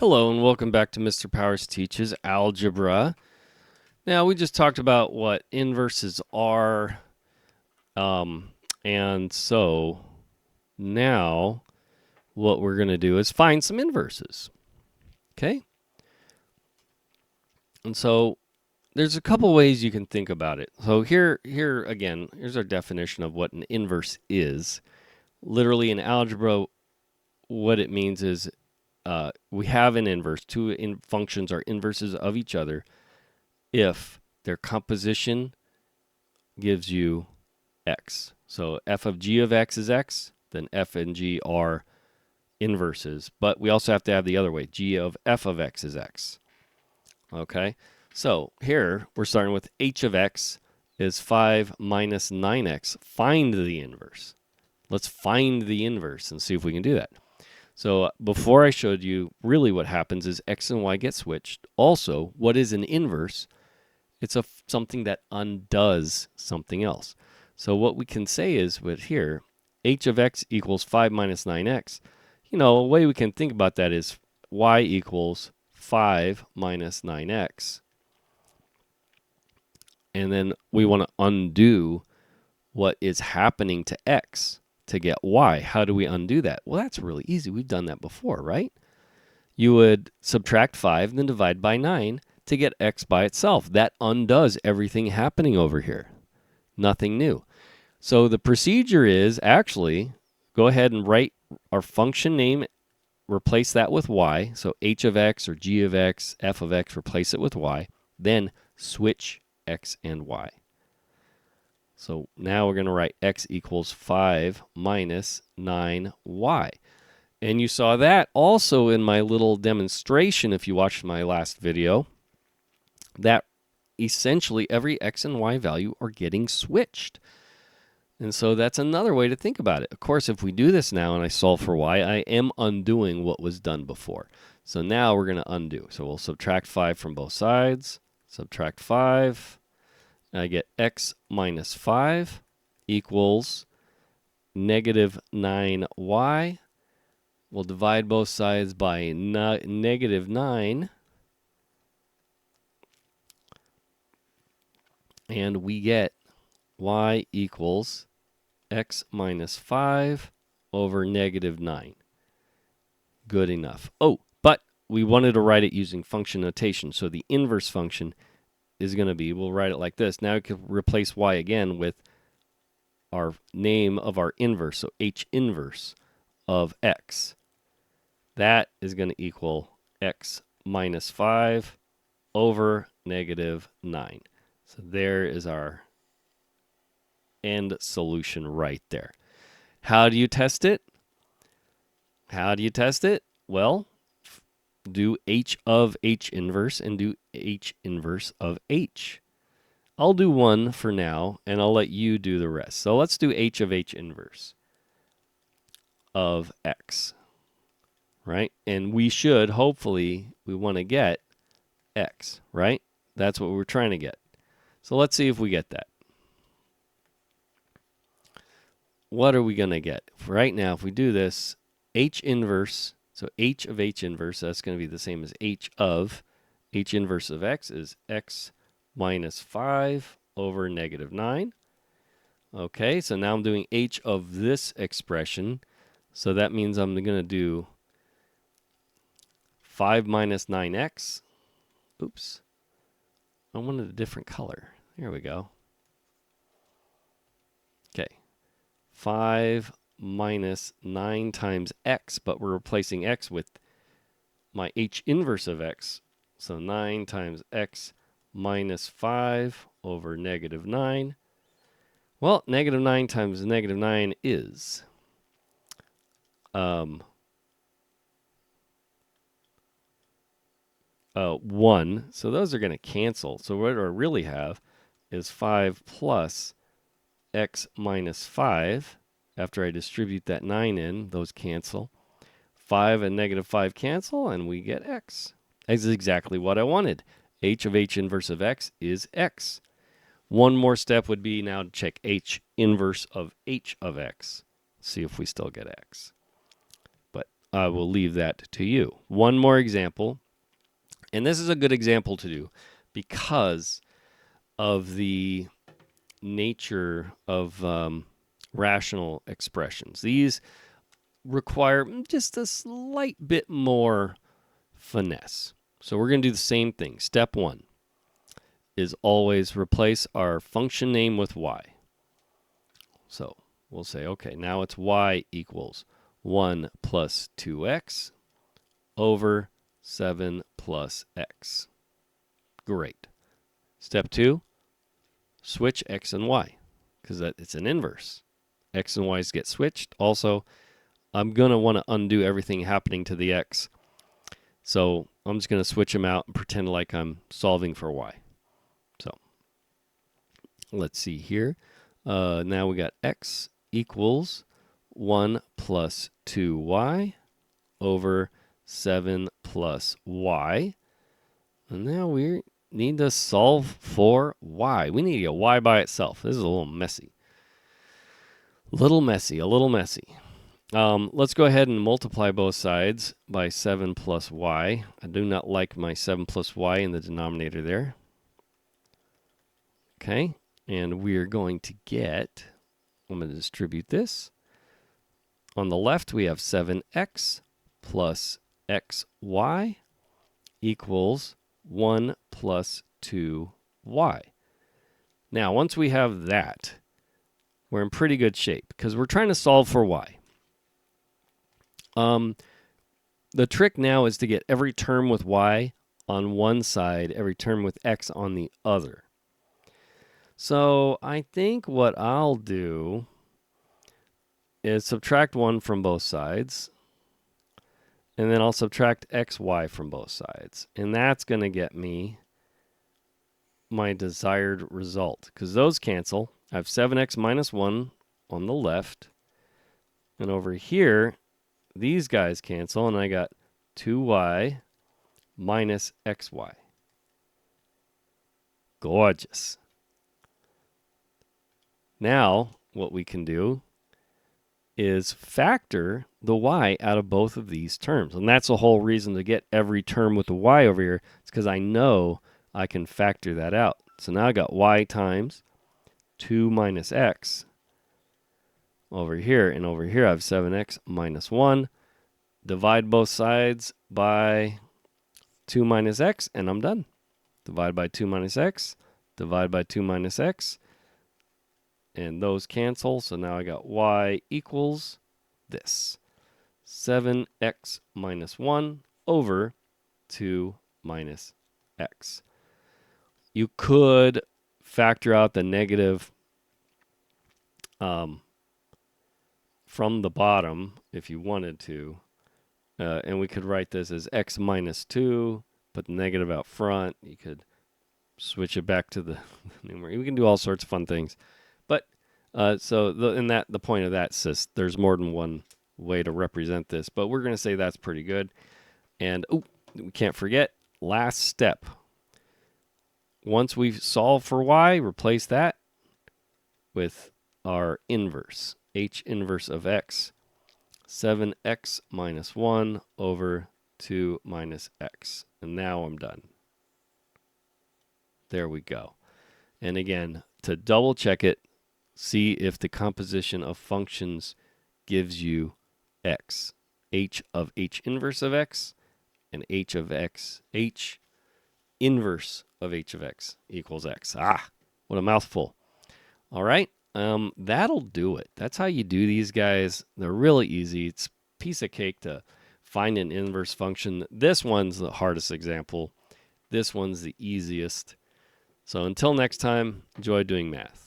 Hello and welcome back to Mr. Powers Teaches Algebra. Now we just talked about what inverses are, and so now what we're going to do is find some inverses. Okay? And so there's a couple ways you can think about it. So here again, here's our definition of what an inverse is. Literally in algebra, what it means is we have an inverse. Two functions are inverses of each other if their composition gives you x. So f of g of x is x, then f and g are inverses. But we also have to have the other way. G of f of x is x. Okay? So here we're starting with h of x is 5 minus 9x. Find the inverse. Let's find the inverse and see if we can do that. So before I showed you, really what happens is x and y get switched. Also, what is an inverse? It's something that undoes something else. So what we can say is with here, h of x equals 5 minus 9x. You know, a way we can think about that is y equals 5 minus 9x. And then we want to undo what is happening to x to get y. How do we undo that? Well, that's really easy. We've done that before, right? You would subtract 5 and then divide by 9 to get x by itself. That undoes everything happening over here. Nothing new. So the procedure is actually go ahead and write our function name, replace that with y. So h of x or g of x, f of x, replace it with y. Then switch x and y. So now we're going to write x equals 5 minus 9y. And you saw that also in my little demonstration if you watched my last video, that essentially every x and y value are getting switched. And so that's another way to think about it. Of course, if we do this now and I solve for y, I am undoing what was done before. So now we're going to undo. So we'll subtract 5 from both sides, subtract 5, and I get x minus 5 equals negative 9y. We'll divide both sides by negative 9. And we get y equals x minus 5 over negative 9. Good enough. Oh, but we wanted to write it using function notation. So the inverse function is going to be, we'll write it like this. Now we can replace y again with our name of our inverse. So h inverse of x. That is going to equal x minus 5 over negative 9. So there is our end solution right there. How do you test it? How do you test it? Well, do h of h inverse and do h inverse of h. I'll do one for now, and I'll let you do the rest. So let's do h of h inverse of x, right? And we should, hopefully, we want to get x, right? That's what we're trying to get. So let's see if we get that. What are we going to get? Right now, if we do this, h inverse, so h of h inverse, that's going to be the same as h inverse of x is x minus 5 over negative 9. Okay, so now I'm doing h of this expression. So that means I'm going to do 5 minus 9x. Oops. I wanted a different color. There we go. Okay. 5 minus 9 times x, but we're replacing x with my h inverse of x. So 9 times x minus 5 over negative 9. Well, negative 9 times negative 9 is 1. So those are going to cancel. So what I really have is 5 plus x minus 5. After I distribute that 9 in, those cancel. 5 and negative 5 cancel, and we get x. That's exactly what I wanted. H of h inverse of x is x. One more step would be now to check h inverse of h of x. See if we still get x. But I will leave that to you. One more example, and this is a good example to do because of the nature of rational expressions. These require just a slight bit more finesse. So we're going to do the same thing. Step one is always replace our function name with y. So we'll say, okay, now it's y equals 1 plus 2x over 7 plus x. Great. Step two, switch x and y because it's an inverse. X and y's get switched. Also, I'm going to want to undo everything happening to the x. So I'm just going to switch them out and pretend like I'm solving for y. So let's see here. Now we got x equals 1 plus 2y over 7 plus y. And now we need to solve for y. We need to get y by itself. This is a little messy. A little messy. Let's go ahead and multiply both sides by 7 plus y. I do not like my 7 plus y in the denominator there. Okay, and we're going to get, I'm going to distribute this. On the left, we have 7x plus xy equals 1 plus 2y. Now, once we have that, we're in pretty good shape because we're trying to solve for y. The trick now is to get every term with y on one side, every term with x on the other. So I think what I'll do is subtract 1 from both sides, and then I'll subtract xy from both sides. And that's going to get me my desired result because those cancel. I have 7x minus 1 on the left, and over here, these guys cancel, and I got 2y minus xy. Gorgeous. Now, what we can do is factor the y out of both of these terms. And that's the whole reason to get every term with the y over here. It's because I know I can factor that out. So now I got y times 2 minus x over here. And over here I have 7x minus 1. Divide both sides by 2 minus x, and I'm done. Divide by 2 minus x. Divide by 2 minus x. And those cancel, so now I got y equals this. 7x minus 1 over 2 minus x. You could factor out the negative from the bottom if you wanted to. And we could write this as x minus 2, put the negative out front. You could switch it back to the numerator. We can do all sorts of fun things. But the point of that is there's more than one way to represent this. But we're going to say that's pretty good. And we can't forget, last step. Once we've solved for y, replace that with our inverse, h inverse of x. 7x minus 1 over 2 minus x. And now I'm done. There we go. And again, to double check it, see if the composition of functions gives you x. H of h inverse of x and h of x, h inverse of h of x equals x. Ah, what a mouthful. All right. That'll do it. That's how you do these guys. They're really easy. It's a piece of cake to find an inverse function. This one's the hardest example. This one's the easiest. So until next time, enjoy doing math.